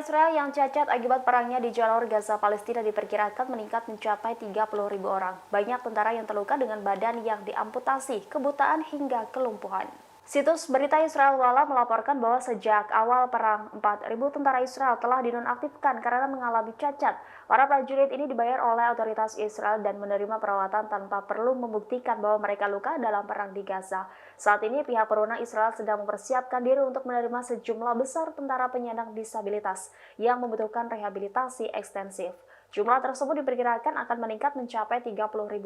Israel yang cacat akibat perangnya di jalur Gaza Palestina diperkirakan meningkat mencapai 30.000 orang. Banyak tentara yang terluka dengan badan yang diamputasi, kebutaan hingga kelumpuhan. Situs berita Israel Wala melaporkan bahwa sejak awal perang 4.000 tentara Israel telah dinonaktifkan karena mengalami cacat. Para prajurit ini dibayar oleh otoritas Israel dan menerima perawatan tanpa perlu membuktikan bahwa mereka luka dalam perang di Gaza. Saat ini pihak berwenang Israel sedang mempersiapkan diri untuk menerima sejumlah besar tentara penyandang disabilitas yang membutuhkan rehabilitasi ekstensif. Jumlah tersebut diperkirakan akan meningkat mencapai 30.000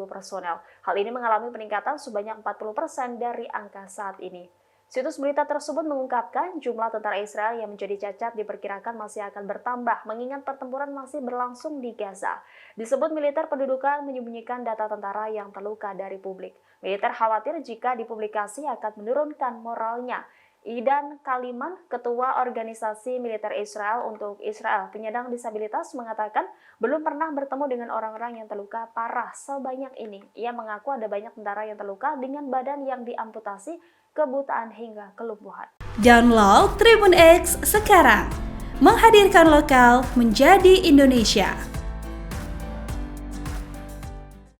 personel. Hal ini mengalami peningkatan sebanyak 40% dari angka saat ini. Situs berita tersebut mengungkapkan jumlah tentara Israel yang menjadi cacat diperkirakan masih akan bertambah mengingat pertempuran masih berlangsung di Gaza. Disebut militer pendudukan menyembunyikan data tentara yang terluka dari publik. Militer khawatir jika dipublikasi akan menurunkan moralnya. Idan Kaliman, Ketua Organisasi Militer Israel untuk Israel Penyandang Disabilitas, mengatakan belum pernah bertemu dengan orang-orang yang terluka parah sebanyak ini. Ia mengaku ada banyak tentara yang terluka dengan badan yang diamputasi, kebutaan hingga kelumpuhan. Download Tribun X sekarang, menghadirkan lokal menjadi Indonesia.